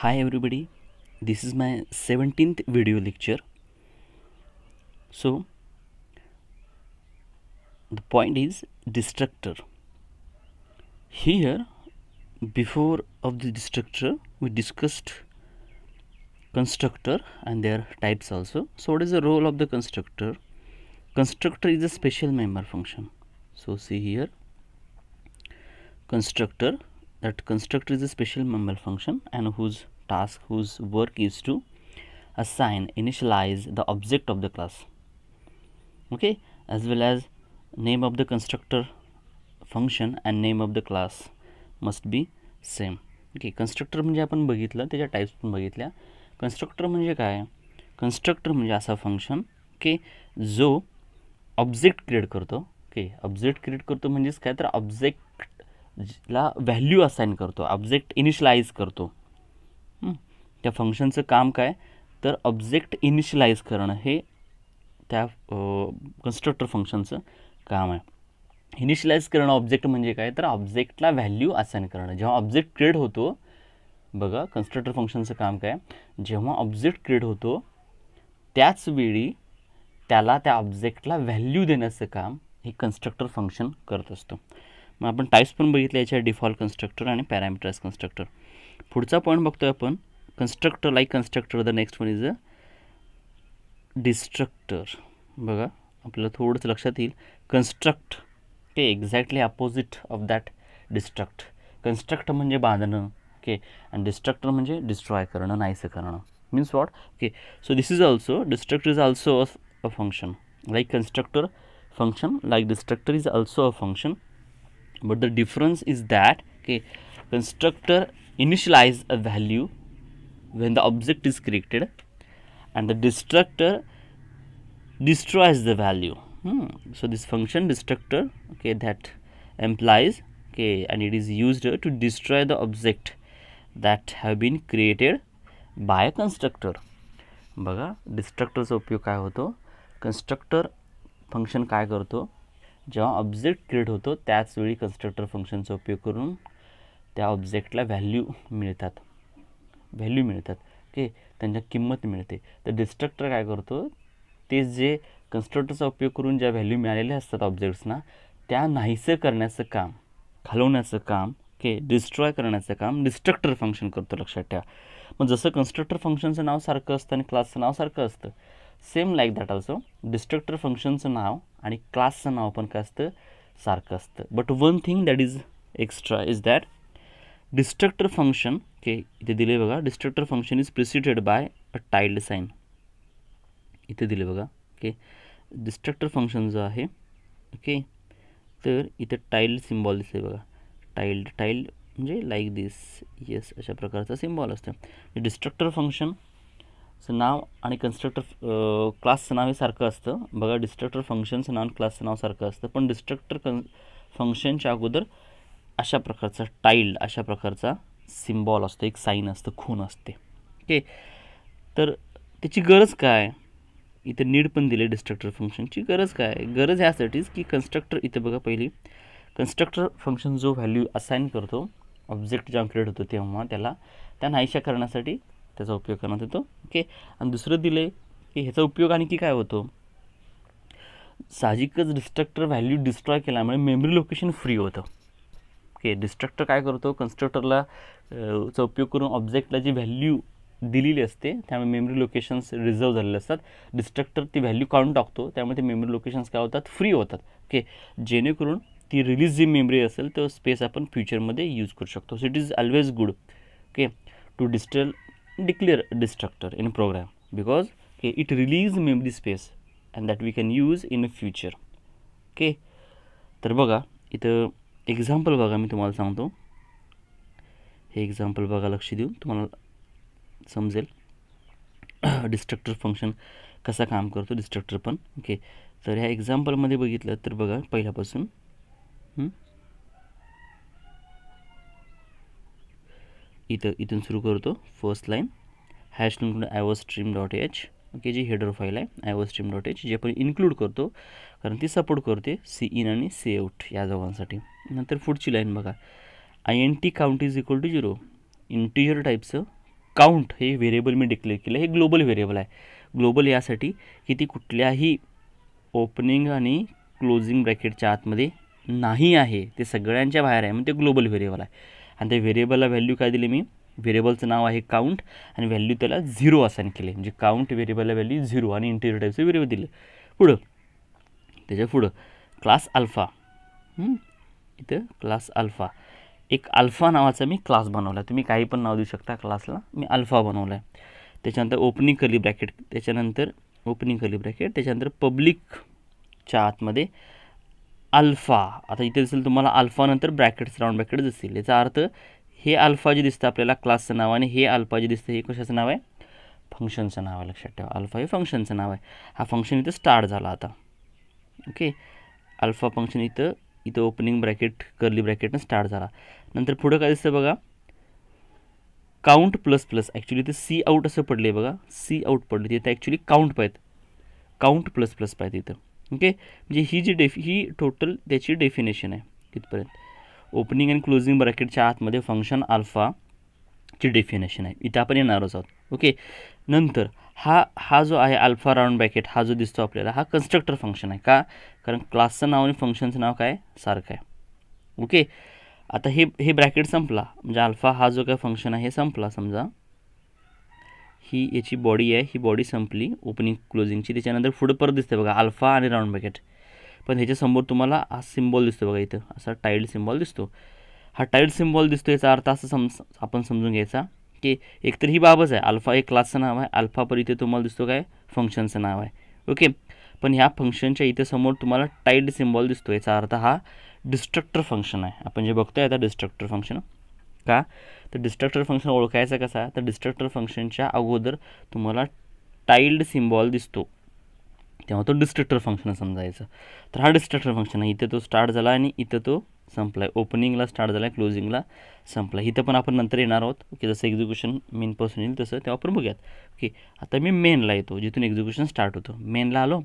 Hi everybody, this is my 17th video lecture. So the point is destructor. Here before of the destructor we discussed constructor and their types also. So what is the role of the constructor? Constructor is a special member function. So see here, constructor is a special member function and whose work is to assign, initialize the object of the class, okay, as well as name of the constructor function and name of the class must be same. okay, constructor म्हणजे आपण बघितलं, त्याच्या types पण बघितल्या. constructor म्हणजे काय? constructor म्हणजे असा फंक्शन की जो ऑब्जेक्ट क्रिएट करतो. ओके, ऑब्जेक्ट क्रिएट करतो म्हणजेच काय, तर ऑब्जेक्टला व्हॅल्यू असाइन करतो, ऑब्जेक्ट इनिशियलाइज करतो. त्या फंक्शनचं काम काय, तर ऑब्जेक्ट इनिशियलाइज करणं हे त्या कन्स्ट्रक्टर फंक्शनचं काम आहे. इनिशियलाइज करणं ऑब्जेक्ट म्हणजे काय, तर ऑब्जेक्टला व्हॅल्यू असाइन करणं. जेव्हा ऑब्जेक्ट क्रिएट होतो, बघा कन्स्ट्रक्टर फंक्शनचं काम काय, जेव्हा ऑब्जेक्ट क्रिएट होतो त्याच वेळी त्याला त्या ऑब्जेक्टला व्हॅल्यू देण्याचं काम हे कन्स्ट्रक्टर फंक्शन करत असतो. मग आपण टाइप्स पण बघितले याच्या, डिफॉल्ट कन्स्ट्रक्टर आणि पॅरामीटराइज कन्स्ट्रक्टर. पुढचा पॉईंट बघतोय आपण, constructor like constructor. The next one is a destructor. बघा आपल्याला थोडंसं लक्षात येईल, कन्स्ट्रक्ट ते exactly opposite of that destruct. Construct म्हणजे बांधणं, ओके, आणि डिस्ट्रक्टर म्हणजे डिस्ट्रॉय करणं, नाहीसं करणं. Means what? Okay, so this is also, destructor is also a function like constructor function, like destructor is also a function, but the difference is that, okay, constructor initialize a value when the object is created and the destructor destroys the value. So this function destructor, okay, that implies, okay, and it is used to destroy the object that have been created by a constructor. बघा डिस्ट्रक्टरचा उपयोग काय होतो, constructor function काय करतो, जेव्हा object create होतो त्याच वेळी कन्स्ट्रक्टर फंक्शनचा उपयोग करून त्या ऑब्जेक्टला व्हॅल्यू मिळतात, ओके, त्यांच्या किंमत मिळते. तर डिस्ट्रक्टर काय करतो, ते जे कन्स्ट्रक्टरचा उपयोग करून ज्या व्हॅल्यू मिळालेल्या असतात ऑब्जेक्ट्सना त्या नाहीसं करण्याचं काम, घालवण्याचं काम, ओके, डिस्ट्रॉय करण्याचं काम डिस्ट्रक्टर फंक्शन करतो. लक्षात ठेवा. मग जसं कन्स्ट्रक्टर फंक्शनचं नाव सारखं असतं आणि क्लासचं नाव सारखं असतं, same like that also destructor फंक्शनचं नाव आणि क्लासचं नाव पण काय असतं, सारखं असतं. But one thing that is extra is that destructor function, okay, इथे दिले बघा, destructor function is preceded by a tilde sign. इथे दिले बघा, ओके, डिस्ट्रक्टर फंक्शन जो आहे, ओके, तर इथे टाइल्ड सिम्बॉल दिसते बघा, टाइल्ड म्हणजे लाईक दिस, येस, अशा प्रकारचा सिम्बॉल असतं. डिस्ट्रक्टर फंक्शनचं नाव आणि कन्स्ट्रक्टर क्लासचं नाव हे सारखं असतं. बघा डिस्ट्रक्टर फंक्शनचं नाव आणि क्लासचं नाव सारखं असतं, पण डिस्ट्रक्टर फंक्शनच्या अगोदर अशा प्रकारचा टाइल्ड, अशा प्रकारचा सिम्बॉल असतो, एक साईन असतं, खून असते. ओके, तर त्याची गरज काय, इथे नीड पण दिले डिस्ट्रक्टर फंक्शनची. गरज काय, गरज ह्यासाठीच की कन्स्ट्रक्टर, इथे बघा पहिली, कन्स्ट्रक्टर फंक्शन जो व्हॅल्यू असाइन करतो ऑब्जेक्ट जेव्हा क्रिएट होतो तेव्हा त्याला त्या नाहीशा करण्यासाठी त्याचा उपयोग करण्यात येतो. ओके, आणि दुसरं दिले की ह्याचा उपयोग आणखी काय होतो, साहजिकच डिस्ट्रक्टर व्हॅल्यू डिस्ट्रॉय केल्यामुळे मेमरी लोकेशन फ्री होतं. ओके, डिस्ट्रक्टर काय करतो, कन्स्ट्रक्टरला चा उपयोग करून ऑब्जेक्टला जी व्हॅल्यू दिलेली असते त्यामुळे मेमरी लोकेशन्स रिझर्व झालेले असतात. डिस्ट्रक्टर ती व्हॅल्यू काढून टाकतो, त्यामुळे ते मेमरी लोकेशन्स काय होतात, फ्री होतात. ओके, जेणेकरून ती रिलीज जी मेमरी असेल तो स्पेस आपण फ्युचरमध्ये यूज करू शकतो. So it is always good, okay, to declare destructor in program because it release memory space and that we can use in future. Okay, तर बघा इथं एक्झाम्पल बघा, मी तुम्हाला सांगतो, हे एक्झाम्पल बघा, लक्ष देऊन तुम्हाला समजेल डिस्ट्रक्टर फंक्शन कसा काम करतो, डिस्ट्रक्टर पण. ओके, तर ह्या एक्झाम्पलमध्ये बघितलं तर बघा पहिल्यापासून इथून सुरू करतो. First line hash iostream.h, okay, जी हेडर फाईल आहे iostream.h, जी आपण इन्क्लूड करतो कारण ती सपोर्ट करते सी इन आणि सी आउट या दोघांसाठी. नंतर पुढची लाईन बघा, INT count is equal to 0, integer टाईपचं काउंट हे व्हेरिएबल मी डिक्लेअर केलं, हे ग्लोबल व्हेरिएबल आहे. ग्लोबल यासाठी की ती कुठल्याही ओपनिंग आणि क्लोजिंग ब्रॅकेटच्या आतमध्ये नाही आहे, ते सगळ्यांच्या बाहेर आहे, मग ते ग्लोबल व्हेरिएबल आहे. आणि त्या व्हेरिएबलला व्हॅल्यू काय दिली मी, व्हेरिएबलचं नाव आहे काउंट आणि व्हॅल्यू त्याला 0 असाइन केले, म्हणजे काउंट व्हेरिएबलला व्हॅल्यू 0 आणि इंटिजर टाईपचं व्हेरिएबल दिलं. त्याच्या पुढं क्लास अल्फा, इथं क्लास अल्फा, एक अल्फा नावाचा मी क्लास बनवला. तुम्ही काही पण नाव देऊ शकता क्लासला, मी अल्फा बनवला आहे. त्याच्यानंतर ओपनिंग कर्ली ब्रॅकेट, त्याच्यानंतर ओपनिंग कर्ली ब्रॅकेट, त्याच्यानंतर पब्लिकच्या आतमध्ये अल्फा. आता इथे दिसेल तुम्हाला अल्फा नंतर ब्रॅकेट्स राऊंड ब्रॅकेट दिसतील. याचा अर्थ हे अल्फा जे दिसतं आपल्याला क्लासचं नाव आणि हे अल्फा जे दिसतं हे कशाचं नाव आहे, फंक्शनचं नाव आहे. लक्षात ठेवा, अल्फा हे फंक्शनचं नाव आहे. हा फंक्शन इथं स्टार्ट झाला आता. ओके, अल्फा फंक्शन इथं ओपनिंग ब्रॅकेट कर्ली ब्रॅकेटनं स्टार्ट झाला. नंतर पुढं काय दिसतं बघा, काउंट प्लस प्लस. ॲक्च्युली इथं सी आऊट असं पडले बघा, सी आऊट पडले, तिथं ॲक्च्युली काउंट पाहिजे, काउंट प्लस प्लस पाहिजे इथं. ओके, म्हणजे ही टोटल त्याची डेफिनेशन आहे तिथपर्यंत. ओपनिंग आणि क्लोजिंग ब्रॅकेटच्या आतमध्ये फंक्शन अल्फाची डेफिनेशन आहे, इथं आपण येणारच आहोत. ओके, नंतर हा जो आहे अल्फा राऊंड ब्रॅकेट, हा जो दिसतो आपल्याला, हा कन्स्ट्रक्टर फंक्शन आहे. का, कारण क्लासचं नाव आणि फंक्शनचं नाव काय सारखं आहे. ओके, आता हे ब्रॅकेट संपला, म्हणजे अल्फा हा जो काय फंक्शन आहे हे संपला. समजा ही याची बॉडी आहे, ही बॉडी संपली ओपनिंग क्लोजिंगची. त्याच्यानंतर पुढं परत दिसते बघा अल्फा आणि राऊंड ब्रॅकेट, पण ह्याच्यासमोर तुम्हाला हा सिम्बॉल दिसतो बघा, इथं असा टाईल्ड सिम्बॉल दिसतो. हा टाईल्ड सिम्बॉल दिसतो, याचा अर्थ असं आपण समजून घ्यायचा की एकतर ही बाबच आहे, अल्फा एक क्लासचं नाव आहे, अल्फा पर इथे तुम्हाला दिसतो काय फंक्शनचं नाव आहे. ओके, पण ह्या फंक्शनच्या इथे समोर तुम्हाला टाईल्ड सिम्बॉल दिसतो, याचा अर्थ हा डिस्ट्रक्टर फंक्शन आहे. आपण जे बघतोय आता डिस्ट्रक्टर फंक्शन, का तर डिस्ट्रक्टर फंक्शन ओळखायचं कसा, तर डिस्ट्रक्टर फंक्शनच्या अगोदर तुम्हाला टाईल्ड सिम्बॉल दिसतो तेव्हा तो डिस्ट्रक्टर फंक्शन समजायचं. तर हा डिस्ट्रक्टर फंक्शन आहे, इथं तो स्टार्ट झाला आणि इथं तो संपला आहे. ओपनिंगला स्टार्ट झाला आहे, क्लोजिंगला संपला. इथं पण आपण नंतर येणार आहोत. ओके, जसं एक्झिक्युशन मेनपासून येईल तसं तेव्हा आपण बघूयात. ओके, आता मी मेनला येतो, जिथून एक्झिक्युशन स्टार्ट होतं. मेनला आलो,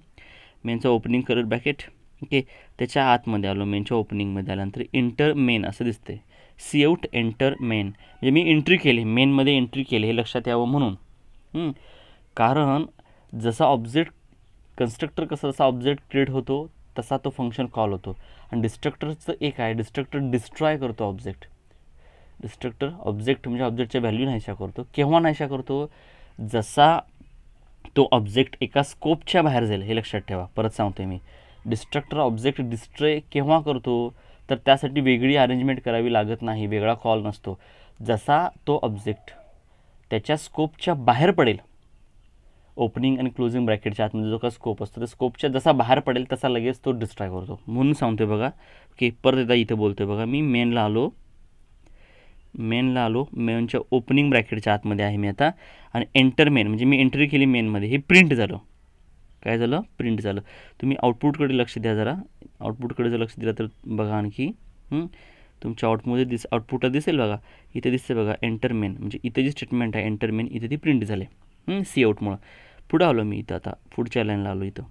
मेनचं ओपनिंग करत ब्रॅकेट. ओके, त्याच्या आतमध्ये आलो, मेनच्या ओपनिंगमध्ये आल्यानंतर इंटर मेन असं दिसते, सी आऊट एंटर मेन, म्हणजे मी एंट्री केली, मेनमध्ये एंट्री केली, हे लक्षात यावं म्हणून. कारण जसा ऑब्जेक्ट कन्स्ट्रक्टर जसा ऑब्जेक्ट क्रिएट होतो तसा तो फंक्शन कॉल होतो. आणि डिस्ट्रक्टरचं एक आहे, डिस्ट्रक्टर डिस्ट्रॉय करतो ऑब्जेक्ट. डिस्ट्रक्टर ऑब्जेक्ट म्हणजे ऑब्जेक्टच्या व्हॅल्यू नाहीशा करतो. केव्हा नाहीशा करतो, जसा तो ऑब्जेक्ट एका स्कोपच्या बाहेर जाईल, हे लक्षात ठेवा. परत सांगतोय मी, डिस्ट्रक्टर ऑब्जेक्ट डिस्ट्रॉय केव्हा करतो, तर त्यासाठी वेगळी अरेंजमेंट करावी लागत नाही, वेगळा कॉल नसतो. जसा तो ऑब्जेक्ट त्याच्या स्कोपच्या बाहेर पडेल, ओपनिंग आणि क्लोजिंग ब्रॅकेटच्या आतमध्ये जो का स्कोप असतो, त्या स्कोपच्या जसा बाहेर पडेल तसा लगेच तो डिस्ट्रॉय करतो. म्हणून सांगतोय बघा की परत एकदा इथं बोलतोय बघा, मी मेनला आलो, मेनच्या ओपनिंग ब्रॅकेटच्या आतमध्ये आहे मी आता, आणि एंटर मेन म्हणजे मी एंट्री केली मेनमध्ये, हे प्रिंट झालं. काय झालं, प्रिंट झालं. तुम्ही आउटपुटकडे लक्ष द्या जरा, आउटपुटकडे जर लक्ष दिलं तर बघा आणखी तुमच्या आउटपुटला दिसेल बघा, इथे दिसते बघा एंटर मेन, म्हणजे इथे जी स्टेटमेंट आहे एंटर मेन, इथे ती प्रिंट झाले सी आऊटमुळं. पुढं आलो मी इथं, आता पुढच्या लाईनला आलो. इथं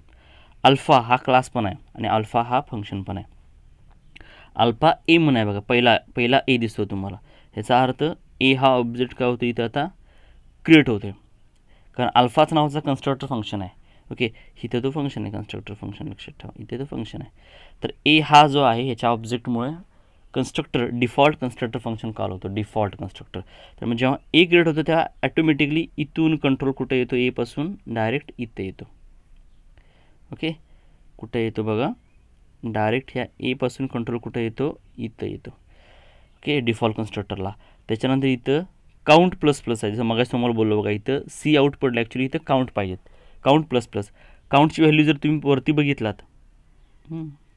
अल्फा हा क्लास पण आहे आणि अल्फा हा फंक्शन पण आहे. अल्फा ए म्हणून आहे बघा, पहिला ए दिसतो तुम्हाला, ह्याचा अर्थ ए हा ऑब्जेक्ट काय होतो इथं आता क्रिएट होते, कारण अल्फाच नावाचा कन्स्ट्रक्टर फंक्शन आहे. ओके, इथं तो फंक्शन आहे कन्स्ट्रक्टर फंक्शन, लक्षात ठेवा, इथे तो फंक्शन आहे. तर ए हा जो आहे ह्याच्या ऑब्जेक्टमुळे constructor default constructor function call होतो, डिफॉल्ट कन्स्ट्रक्टर. तर मग जेव्हा ए क्रिएट होतो तेव्हा ॲटोमॅटिकली इथून कंट्रोल कुठे येतो, एपासून डायरेक्ट इथे येतो. ओके, कुठे येतो बघा, डायरेक्ट ह्या एपासून कंट्रोल कुठे येतो, इथं येतो. ओके, डिफॉल्ट कन्स्ट्रक्टरला. त्याच्यानंतर इथं काउंट प्लस प्लस आहे, जसं मगाशी तुम्हाला बोललो बघा, इथं सी आऊट पडलं, ॲक्च्युली इथं काउंट पाहिजेत, काउंट प्लस प्लस. काउंटची व्हॅल्यू जर तुम्ही वरती बघितलात,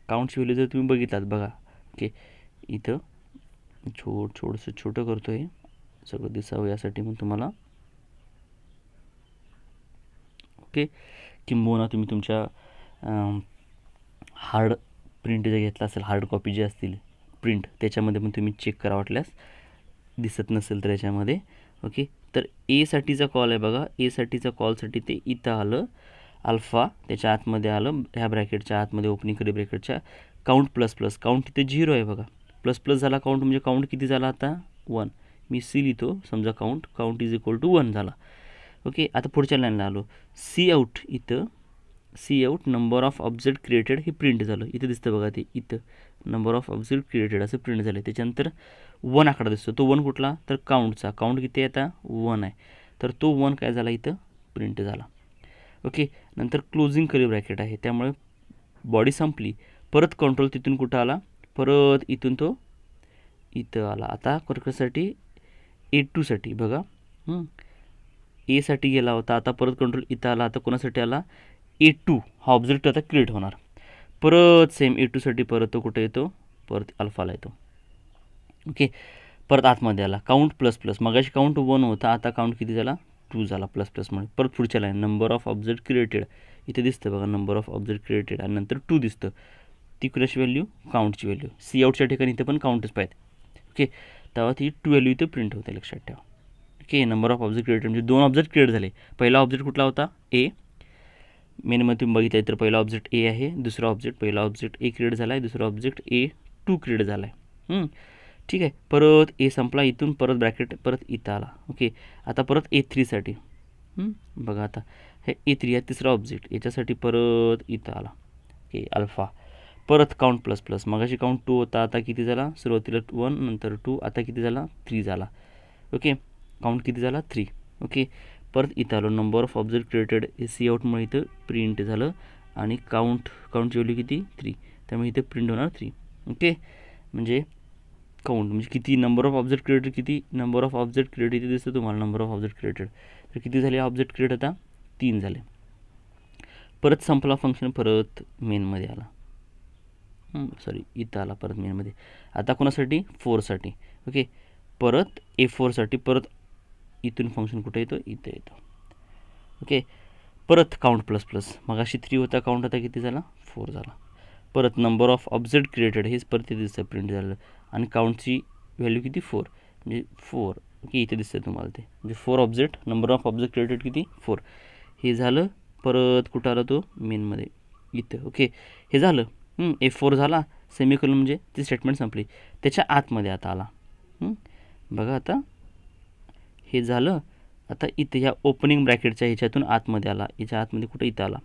काउंटची व्हॅल्यू जर तुम्ही बघितलात बघा, ओके, इथं छोटंसं छोटं करतो आहे सगळं दिसावं यासाठी मग तुम्हाला. ओके, किंबहुना तुम्ही तुमच्या हार्ड प्रिंट जर घेतला असेल, हार्ड कॉपी जे असतील प्रिंट, त्याच्यामध्ये पण तुम्ही चेक करा, वाटल्यास दिसत नसेल तर याच्यामध्ये. ओके, तर एसाठीचा कॉल आहे बघा, एसाठीचा कॉलसाठी ते इथं आलं, अल्फा त्याच्या आतमध्ये आलं, ह्या ब्रॅकेटच्या आतमध्ये ओपनिंग करी ब्रॅकेटच्या काउंट प्लस प्लस, काउंट तिथे 0 आहे बघा, प्लस प्लस झाला काउंट, म्हणजे काउंट किती झाला आता 1. मी सी लिहितो, समजा काउंट इज इक्वल टू 1 झाला. ओके, आता पुढच्या लाईनला आलो. सी आउट, इथं cout number of object created हे प्रिंट झालं. इथं दिसतं बघा, ते इथं नंबर ऑफ ऑब्जेक्ट क्रिएटेड असं प्रिंट झालं. त्याच्यानंतर 1 आकडा दिसतो. तो 1 कुठला, तर काउंटचा. काउंट किती आहे आता, 1 आहे. तर तो 1 काय झाला, इथं प्रिंट झाला. ओके, नंतर क्लोजिंग कर्ली ब्रॅकेट आहे, त्यामुळे बॉडी संपली. परत कंट्रोल तिथून कुठं आला, परत इथून तो इथं आला. आता कशासाठी, A2साठी बघा, एसाठी गेला होता, आता परत कंट्रोल इथं आला. आता कोणासाठी आला, A2 हा ऑब्जेक्ट आता क्रिएट होणार. परत सेम A2साठी परत तो कुठे येतो, परत अल्फाला येतो. ओके, परत आतमध्ये आला. काउंट प्लस प्लस, मगाशी काउंट 1 होता, आता काउंट किती झाला, 2 झाला प्लस प्लसमुळे. परत पुढच्या line number of object created, इथे दिसतं बघा नंबर ऑफ ऑब्जेक्ट क्रिएटेड, आणि नंतर 2 दिसतं. ती कुणाची व्हॅल्यू, काउंटची व्हॅल्यू. सी आउटच्या ठिकाणी इथे पण काउंटच पाहिजे. ओके, तेव्हा ती 2 व्हॅल्यू इथे प्रिंट होते, लक्षात ठेवा. Okay, number of object created म्हणजे 2 ऑब्जेक्ट क्रिएट झाले. पहिला ऑब्जेक्ट कुठला होता, ए. मेनमध्ये तुम्ही बघितलं तर पहिला ऑब्जेक्ट ए आहे, दुसरा ऑब्जेक्ट, पहिला ऑब्जेक्ट ए क्रिएट झाला आहे, दुसरा ऑब्जेक्ट A2 क्रिएट झाला आहे. ठीक आहे, परत ए संपला, इथून परत ब्रॅकेट परत इथं आला. ओके, आता परत A3साठी बघा, आता हे A3 आहे तिसरा ऑब्जेक्ट, याच्यासाठी परत इथं आला. Okay, alpha. परत काउंट प्लस प्लस, मगाशी काउंट 2 होता, आता किती झाला, सुरुवातीला 1 नंतर 2, आता किती झाला, 3 झाला. ओके, काउंट किती झाला, 3. ओके, परत इथं आलो. नंबर ऑफ ऑब्जेक्ट क्रिएटेड सी आउटमुळे इथं प्रिंट झालं, आणि काउंटची व्हॅल्यू किती, 3, त्यामुळे इथे प्रिंट होणार 3. ओके, म्हणजे काउंट म्हणजे किती, नंबर ऑफ ऑब्जेक्ट क्रिएटेड किती, नंबर ऑफ ऑब्जेक्ट क्रिएट इथे दिसतं तुम्हाला, नंबर ऑफ ऑब्जेक्ट क्रिएटेड. तर किती झाले ऑब्जेक्ट क्रिएट, आता 3 झाले. परत संपला फंक्शन, परत मेनमध्ये आला, सॉरी इथं आला परत मेनमध्ये. आता कोणासाठी, 4साठी. ओके, परत A4साठी परत इथून फंक्शन कुठे येतो, इथं येतो. ओके, परत काउंट प्लस प्लस, मगाशी 3 होता काउंट, आता किती झाला, 4 झाला. परत नंबर ऑफ ऑब्जेक्ट क्रिएटेड हेच परत इथे दिसतं प्रिंट झालं, आणि काउंटची व्हॅल्यू किती, 4 म्हणजे 4. ओके, इथे दिसतं तुम्हाला ते, म्हणजे 4 object, number of object created किती, 4. हे झालं. परत कुठं आला तो, मेनमध्ये इथं. ओके, हे झालं. A4 झाला, सेमिकोलन म्हणजे ती स्टेटमेंट संपली. त्याच्या आतमध्ये आता आला. बघा, आता हे झालं. आता इथे ह्या ओपनिंग ब्रॅकेटच्या ह्याच्यातून आतमध्ये आला, याच्या आतमध्ये कुठं इथं आला,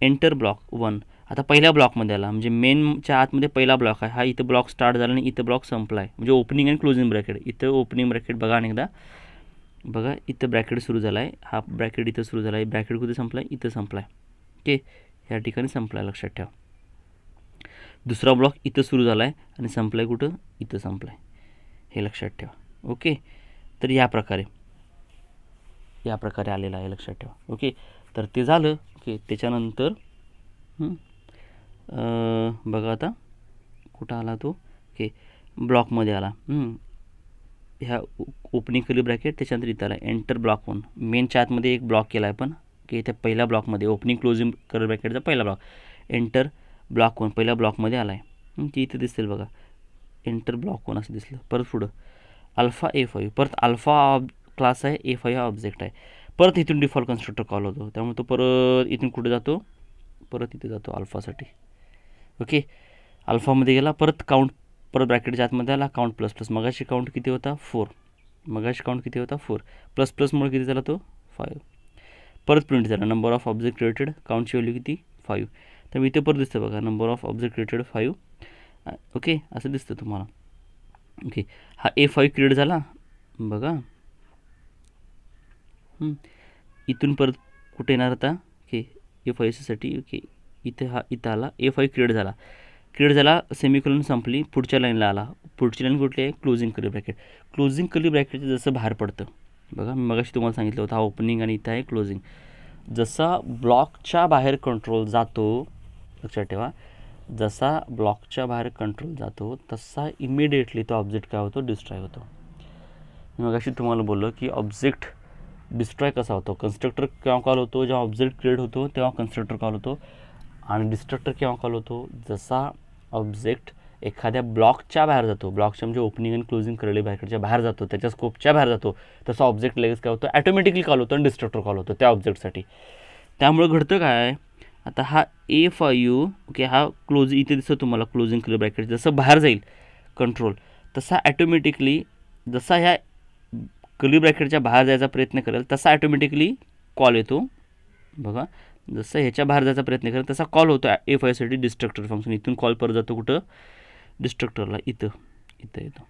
एंटर ब्लॉक 1. आता पहिल्या ब्लॉकमध्ये आला, म्हणजे मेनच्या आतमध्ये पहिला ब्लॉक आहे हा, इथं ब्लॉक स्टार्ट झाला आणि इथं ब्लॉक संपला आहे, म्हणजे ओपनिंग आणि क्लोजिंग ब्रॅकेट. इथं ओपनिंग ब्रॅकेट बघा अनेकदा, बघा इथं ब्रॅकेट सुरू झाला आहे, हा ब्रॅकेट इथं सुरू झाला आहे, ब्रॅकेट कुठे संपला आहे, इथं संपला आहे. ओके, ह्या ठिकाणी संपला आहे, लक्षात ठेवा. दुसरा ब्लॉक इथं सुरू झाला आहे आणि संपला आहे कुठं, इथं संपला आहे, हे लक्षात ठेवा. ओके, तर या प्रकारे आलेला आहे, लक्षात ठेवा. ओके, तर ते झालं. ओके, त्याच्यानंतर बघा आता कुठं आला तो, ओके ब्लॉकमध्ये आला. ह्या ओपनिंग कर्ली ब्रॅकेट, त्याच्यानंतर इथं आला एंटर ब्लॉक 1. मेनच्या आतमध्ये एक ब्लॉक केला आहे पण, ओके त्या पहिल्या ब्लॉकमध्ये ओपनिंग क्लोजिंग कर्ली ब्रॅकेटचा पहिला ब्लॉक, एंटर ब्लॉक 1 पहिल्या ब्लॉकमध्ये आला आहे. ती इथं दिसेल बघा, एंटर ब्लॉक 1 असं दिसलं. परत पुढं अल्फा A5, परत अल्फा क्लास आहे, A5 हा ऑब्जेक्ट आहे. परत इथून डिफॉल्ट कन्स्ट्रक्टर कॉल होतो, त्यामुळे तो परत इथून कुठे जातो, परत इथे जातो अल्फासाठी. ओके, अल्फामध्ये गेला, परत काउंट परत ब्रॅकेटच्या आतमध्ये आला, काउंट प्लस प्लस, मगाशी काउंट किती होता, 4, मगाशी काउंट किती होता, 4 प्लस प्लसमुळे किती झाला तो, 5. परत प्रिंट झाला, नंबर ऑफ ऑब्जेक्ट क्रिएटेड, काउंटची व्हॅल्यू किती, 5. त्यामुळे इथे परत दिसतं बघा, number of object created 5. Okay, असं दिसतं तुम्हाला. ओके, हा A5 क्रिएट झाला बघा. इथून परत कुठे येणार आता, ओके A5साठी. ओके, इथं आला, A5 क्रिएट झाला, सेमिकोलन संपली, पुढच्या लाईनला आला. पुढची लाईन कुठली आहे, closing curly bracket. Closing curly ब्रॅकेटचं जसं बाहेर पडतं बघा, मी मगाशी तुम्हाला सांगितलं होतं, हा ओपनिंग आणि इथं आहे क्लोजिंग. जसा ब्लॉकच्या बाहेर कंट्रोल जातो, लक्षात ठेवा, जसा ब्लॉकच्या बाहेर कंट्रोल जातो तसा इमिडिएटली तो ऑब्जेक्ट काय होतो, डिस्ट्रॉय होतो. मगाशी तुम्हाला बोललो की ऑब्जेक्ट डिस्ट्रॉय कसा होतो, कन्स्ट्रक्टर केव्हा कॉल होतो, जेव्हा ऑब्जेक्ट क्रिएट होतो तेव्हा कन्स्ट्रक्टर कॉल होतो, आणि डिस्ट्रक्टर केव्हा कॉल होतो, जसा ऑब्जेक्ट एखाद्या ब्लॉकच्या बाहेर जातो, ब्लॉकच्या म्हणजे ओपनिंग आणि क्लोजिंग कर्ली ब्रॅकेटच्या बाहेर जातो, त्याच्या स्कोपच्या बाहेर जातो, तसा ऑब्जेक्ट लगेच काय होतो, ॲटोमॅटिकली कॉल होतो आणि डिस्ट्रक्टर कॉल होतो त्या ऑब्जेक्टसाठी. त्यामुळे घडतं काय, आता हा A5, ओके हा इथे दिसतो तुम्हाला क्लोजिंग कर्ली ब्रॅकेट, जसं बाहेर जाईल कंट्रोल तसा ॲटोमॅटिकली, जसा ह्या कर्ली ब्रॅकेटच्या बाहेर जायचा प्रयत्न करेल तसा ॲटोमॅटिकली कॉल येतो बघा. जसं ह्याच्या बाहेर जायचा प्रयत्न करेल तसा कॉल होतो F5साठी डिस्ट्रक्टर फंक्शन. इथून कॉल परत जातो कुठं डिस्ट्रक्टरला, इथं येतो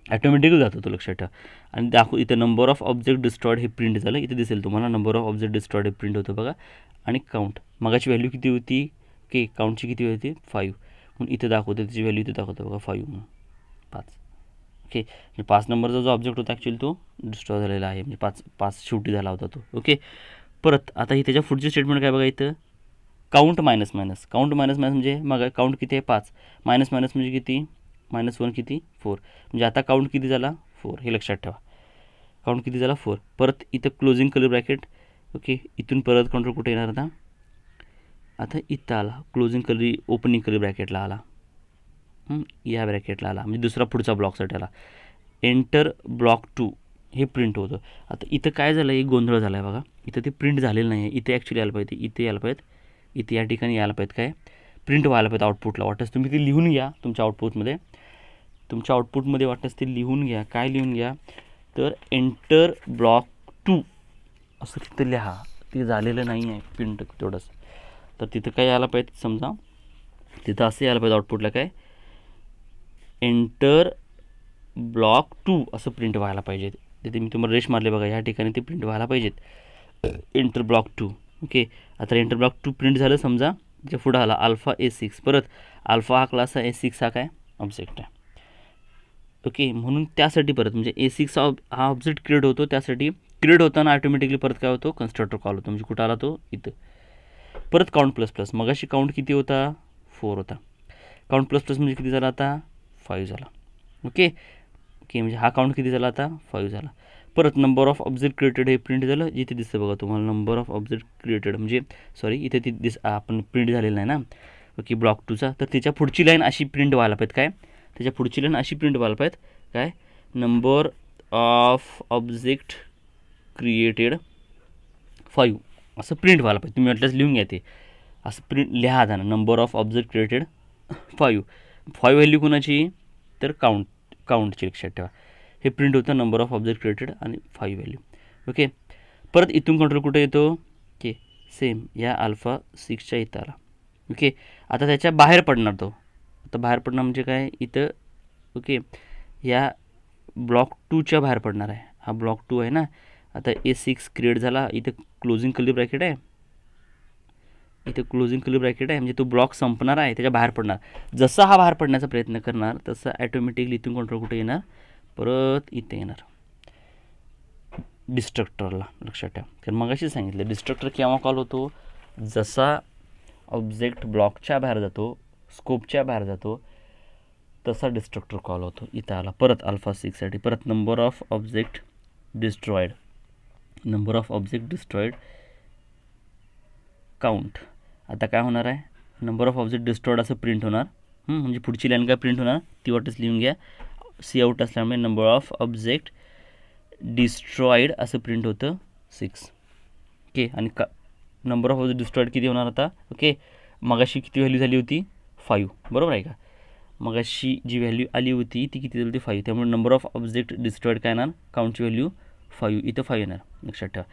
ॲटोमॅटिकली जातो तो, लक्षात ठेवा. आणि इथं नंबर ऑफ ऑब्जेक्ट डिस्ट्रॉयड हे प्रिंट झालं, इथे दिसेल तुम्हाला नंबर ऑफ ऑब्जेक्ट डिस्ट्रॉयड हे प्रिंट होतं बघा. आणि काउंट मगाची व्हॅल्यू किती होती की काउंटची किती होती 5 म्हणून इथे दाखवते, त्याची व्हॅल्यू इथे दाखवतं बघा 5 म्हणून 5. ओके, म्हणजे 5 नंबरचा जो ऑब्जेक्ट होता ॲक्च्युअली तो डिस्ट्रॉय झालेला आहे, म्हणजे 5 शेवटी झाला होता तो. ओके, परत आता ही त्याच्या पुढची स्टेटमेंट काय बघा इथं count minus minus. Count minus minus म्हणजे मग काउंट किती आहे 5 मायनस मायनस म्हणजे किती -1 किती 4. म्हणजे आता काउंट किती झाला 4, हे लक्षात ठेवा. काउंट किती झाला 4. परत इथं क्लोजिंग कर्ली ब्रॅकेट. ओके, इथून परत कंट्रोल कुठे येणार आता इथं आला क्लोजिंग कर्ली ओपनिंग कर्ली ब्रॅकेटला आला, या ब्रॅकेटला आला, म्हणजे दुसरा पुढचा ब्लॉकसाठी आला. एंटर ब्लॉक 2 हे प्रिंट होतं. आता इथं काय झालं एक गोंधळ झाला आहे बघा. इथं ते प्रिंट झालेलं नाही आहे, इथे ॲक्च्युली यायला पाहिजे, इथे यायला पाहिजे, इथे या ठिकाणी यायला पाहिजे, काय प्रिंट व्हायला पाहिजे आउटपुटला. वाटतं तुम्ही ते लिहून घ्या तुमच्या आउटपुटमध्ये वाटतं ते लिहून घ्या. काय लिहून घ्या तर एंटर ब्लॉक 2 असं तिथं लिहा. ते झालेलं नाही आहे प्रिंट तेवढंच. तर तिथं काय यायला पाहिजे समजा, तिथं असं यायला पाहिजे आउटपुटला काय एंटर ब्लॉक 2 असं प्रिंट व्हायला पाहिजे. तिथे मी तुम्हाला रेश मारले बघा, या ठिकाणी ते प्रिंट व्हायला पाहिजेत एंटर ब्लॉक 2. ओके, आता एंटर ब्लॉक 2 प्रिंट झालं समजा. जे पुढं आला अल्फा A6. परत अल्फा हा क्लास आहे, A6 हा काय ऑब्जेक्ट आहे. ओके, म्हणून त्यासाठी परत म्हणजे A6 हा ऑब्जेक्ट क्रिएट होतो, त्यासाठी क्रिएट होताना ऑटोमॅटिकली परत काय होतो कन्स्ट्रक्टर कॉल होतो. म्हणजे कुठं आला तो इथं. परत काउंट प्लस प्लस, मगाशी काउंट किती होता 4 होता, काउंट प्लस प्लस म्हणजे किती झाला आता 5 झाला. ओके ओके, म्हणजे हा काउंट किती झाला आता 5 झाला. परत नंबर ऑफ ऑब्जेक्ट क्रिएटेड हे प्रिंट झालं, जिथे दिसतं बघा तुम्हाला नंबर ऑफ ऑब्जेक्ट क्रिएटेड, म्हणजे सॉरी इथे ती आपण प्रिंट झालेलं नाही ना. ओके, ब्लॉक 2चा. तर त्याच्या पुढची लाईन अशी प्रिंट व्हायला पाहिजे, काय त्याच्या पुढची लाईन अशी प्रिंट व्हायला पाहिजे काय नंबर ऑफ ऑब्जेक्ट क्रिएटेड 5 असं प्रिंट व्हायला पाहिजे. तुम्ही म्हटलंच लिहून घ्या ते असं प्रिंट लिहा जाणं number of object created 5 value कोणाची तर काउंटची लक्षात ठेवा. हे प्रिंट होतं नंबर ऑफ ऑब्जेक्ट क्रिएटेड आणि 5 व्हॅल्यू. ओके, परत इथून कंट्रोल कुठे येतो ओके सेम या अल्फा 6च्या इथं आला. ओके, आता त्याच्या बाहेर पडणार तो. आता बाहेर पडणार म्हणजे काय इथं ओके या ब्लॉक 2च्या बाहेर पडणार आहे. हा ब्लॉक 2 आहे ना. आता A6 क्रिएट झाला, इथं क्लोजिंग कर्ली ब्रॅकेट आहे, इथे क्लोजिंग कर्ली ब्रॅकेट आहे, म्हणजे तो ब्लॉक संपणार आहे, त्याच्या बाहेर पडणार. जसा हा बाहेर पडण्याचा प्रयत्न करणार तसं ॲटोमॅटिकली इथून कंट्रोल कुठे येणार परत इथे येणार डिस्ट्रक्टरला. लक्षात ठेवा, कारण मग अशी सांगितलं डिस्ट्रक्टर केव्हा कॉल होतो जसा ऑब्जेक्ट ब्लॉकच्या बाहेर जातो, स्कोपच्या बाहेर जातो, तसा डिस्ट्रक्टर कॉल होतो. इथं आला परत अल्फा 6साठी. परत number of object destroyed, number of object destroyed count. आता काय होणार आहे नंबर ऑफ ऑब्जेक्ट डिस्ट्रॉयड असं प्रिंट होणार. म्हणजे पुढची लाईन काय प्रिंट होणार ती वाटच लिहून घ्या. सी आउट असल्यामुळे नंबर ऑफ ऑब्जेक्ट डिस्ट्रॉयड असं प्रिंट होतं 6. ओके, आणि नंबर ऑफ ऑब्जेक्ट डिस्ट्रॉयड किती होणार आता ओके मगाशी किती व्हॅल्यू झाली होती 5 बरोबर आहे का. मगाशी जी व्हॅल्यू आली होती ती किती झाली होती 5. त्यामुळे नंबर ऑफ ऑब्जेक्ट डिस्ट्रॉयड काय येणार काउंटची व्हॅल्यू 5, इथं 5 येणार. लक्षात ठेवा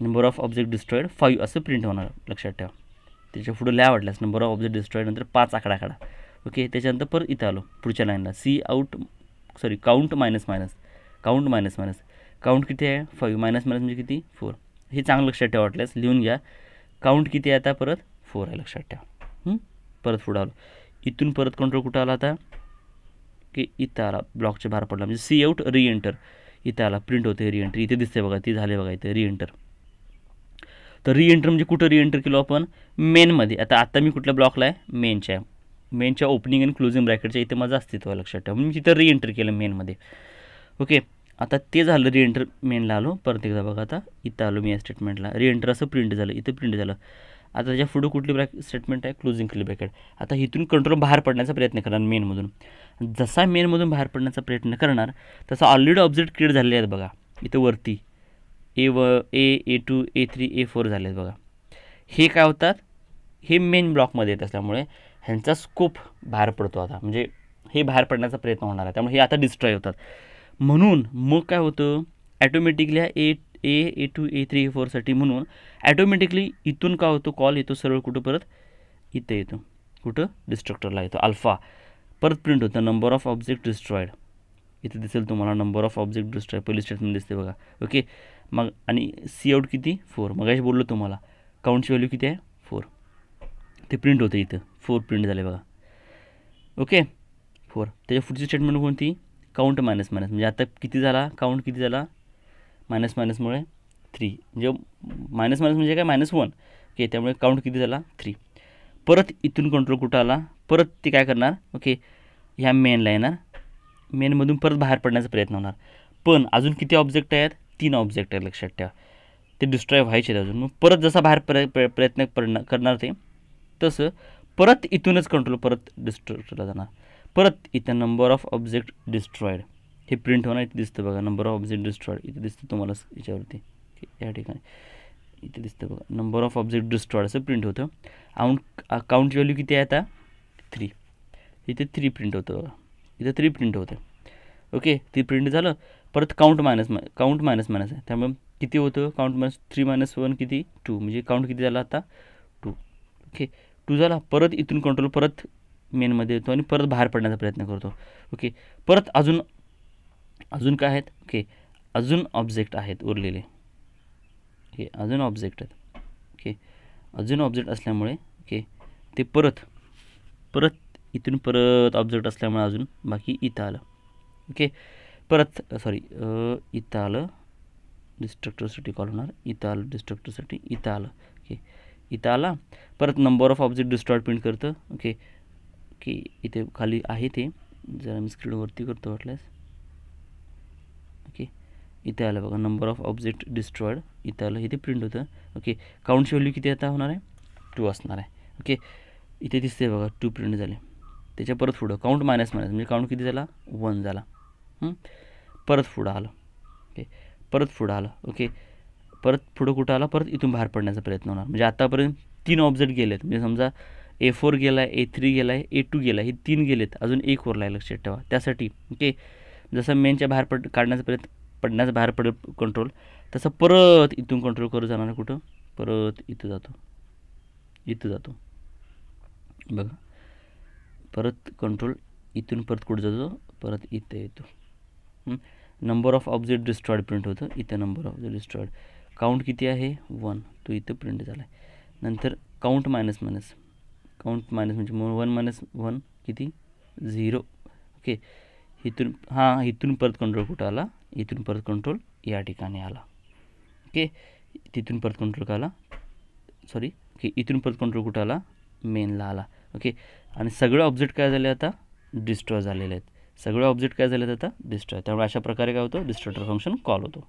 नंबर ऑफ ऑब्जेक्ट डिस्ट्रॉयड 5 असं प्रिंट होणार. लक्षात ठेवा. त्याच्या पुढे लिहा वाटल्यास नंबर ऑफ ऑब्जेक्ट डिस्ट्रॉयड नंतर 5 आकडा काढा. ओके, त्याच्यानंतर परत इथं आलो पुढच्या लाईनला count minus minus, count minus minus, count किती आहे 5 मायनस मायनस म्हणजे किती 4. हे चांगलं लक्षात ठेवा वाटल्यास लिहून घ्या. काउंट किती आहे आता परत 4 आहे लक्षात ठेवा. परत पुढं आलो, इथून परत कंट्रोल कुठं आला आता की इथं आला ब्लॉकच्या बाहेर पडला, म्हणजे सी आउट रीएंटर इथं आला प्रिंट होते रीएंटर. इथे दिसते बघा ती झाले बघा इथे रीएंटर. तर रीएंटर म्हणजे कुठं रीएंटर केलो आपण मेनमध्ये. आता मी कुठल्या ब्लॉकला आहे मेनच्या ओपनिंग आणि क्लोजिंग ब्रॅकेटच्या इथे माझं अस्तित्व लक्षात ठेवा, म्हणून मी तिथं रीएंटर केलं मेनमध्ये. ओके, आता ते झालं रीएंटर मेनला आलो. परत एकदा बघा आता इथं आलो मी या स्टेटमेंटला रीएंटर असं प्रिंट झालं, इथं प्रिंट झालं. आता त्याच्या पुढे कुठली स्टेटमेंट आहे क्लोजिंग कर्ली ब्रॅकेट. आता इथून कंट्रोल बाहेर पडण्याचा प्रयत्न करणार मेनमधून. जसा मेनमधून बाहेर पडण्याचा प्रयत्न करणार तसा ऑलरेडी ऑब्जेक्ट क्रिएट झालेले आहेत बघा इथं वरती A2 A3 A4 झाले आहेत बघा. हे काय होतात हे मेन ब्लॉकमध्ये येत असल्यामुळे ह्यांचा स्कोप बाहेर पडतो आता, म्हणजे हे बाहेर पडण्याचा प्रयत्न होणार आहे, त्यामुळे हे आता डिस्ट्रॉय होतात. म्हणून मग काय होतं ॲटोमॅटिकली A2 A3 A4साठी म्हणून ॲटोमॅटिकली इथून काय होतो कॉल येतो सरळ कुठं परत इथं येतो कुठं डिस्ट्रक्टरला येतो अल्फा परत प्रिंट होतं नंबर ऑफ ऑब्जेक्ट डिस्ट्रॉयड इथे दिसेल तुम्हाला नंबर ऑफ ऑब्जेक्ट डिस्ट्रॉय पहिली स्टेटमेंट दिसते बघा ओके मग आणि सी आउट किती 4 मगाशी बोललो तुम्हाला काउंटची व्हॅल्यू किती आहे 4 ते प्रिंट होतं इथं 4 प्रिंट झाले बघा ओके 4 त्याच्या पुढची स्टेटमेंट कोणती काउंट मायनस मायनस म्हणजे आता किती झाला काउंट किती झाला मायनस मायनसमुळे 3 म्हणजे मायनस मायनस म्हणजे काय -1 ओके त्यामुळे काउंट किती झाला 3 परत इथून कंट्रोल कुठं आला परत ते काय करणार ओके ह्या मेनला येणार मेनमधून परत बाहेर पडण्याचा प्रयत्न होणार पण अजून किती ऑब्जेक्ट आहेत 3 ऑब्जेक्ट आहेत लक्षात ठेवा ते डिस्ट्रॉय व्हायचे अजून मग परत जसा बाहेर प्रयत्न करणार ते तसं परत इथूनच कंट्रोल परत डिस्ट्रॉयला जाणार परत इथं नंबर ऑफ ऑब्जेक्ट डिस्ट्रॉयड हे प्रिंट होणार इथे दिसतं बघा नंबर ऑफ ऑब्जेक्ट डिस्ट्रॉयड इथे दिसतं तुम्हाला याच्यावरती या ठिकाणी इथे दिसतं बघा नंबर ऑफ ऑब्जेक्ट डिस्ट्रॉयड असं प्रिंट होतं काउंट व्हॅल्यू किती आहे आता 3 इथे 3 प्रिंट होतं बघा इथे 3 प्रिंट होतं ओके 3 प्रिंट झालं परत काउंट मायनस मायनस आहे त्यामुळे किती होतं काउंट मायनस 3 - 1 किती 2 म्हणजे काउंट किती झाला आता 2 ओके 2 झाला परत इथून कंट्रोल परत मेनमध्ये येतो आणि परत बाहेर पडण्याचा प्रयत्न करतो ओके परत अजून काय आहेत ओके अजून ऑब्जेक्ट आहेत उरलेले ओके अजून ऑब्जेक्ट आहेत ओके अजून ऑब्जेक्ट असल्यामुळे ओके ते परत इथून परत ऑब्जेक्ट असल्यामुळे अजून बाकी इथं आलं ओके परत सॉरी इथं आलं डिस्ट्रक्टरसाठी कॉल होणार इथं आलं डिस्ट्रक्टरसाठी इथं आलं ओके इथं आला परत number of object destroyed print करतं ओके ओके इथे खाली आहे ते जरा मी स्क्रीनवरती करतो वाटल्यास ओके इथे आलं बघा नंबर ऑफ ऑब्जेक्ट डिस्ट्रॉयड इथं आलं इथे प्रिंट होतं ओके काउंटची व्हॅल्यू किती आता होणार आहे 2 असणार आहे ओके इथे दिसते बघा 2 प्रिंट झाले त्याच्या परत पुढं काउंट मायनस म्हणजे काउंट किती झाला 1 झाला परत पुढं आलं ओके परत पुढं आलं ओके परत पुढं कुठं आला परत इथून बाहेर पडण्याचा प्रयत्न होणार म्हणजे आतापर्यंत 3 ऑब्जेक्ट गेलेत म्हणजे समजा A4 गेला आहे A3 गेला आहे A2 गेला आहे हे 3 गेलेत अजून एक उरला आहे लक्षात ठेवा त्यासाठी ओके जसं मेनच्या बाहेर काढण्याचा पडण्याचा बाहेर पडेल कंट्रोल तसं परत इथून कंट्रोल करत जाणार कुठं परत इथं जातो बघा परत कंट्रोल इथून परत कुठं जातो परत इथं येतो number of object destroyed print होतं इथं number of object destroyed count किती आहे 1 तो इथं प्रिंट झाला आहे नंतर काउंट मायनस म्हणजे 1 - 1 किती 0 ओके इथून परत कंट्रोल कुठं आला इथून परत कंट्रोल या ठिकाणी आला ओके तिथून परत कंट्रोल का आला सॉरी ओके इथून परत कंट्रोल कुठं आला मेनला आला ओके आणि सगळे ऑब्जेक्ट काय झाले आता डिस्ट्रॉय झालेले आहेत सगळे ऑब्जेक्ट काय झाले आहेत आता डिस्ट्रॉय त्यामुळे अशा प्रकारे काय होतं डिस्ट्रक्टर फंक्शन कॉल होतो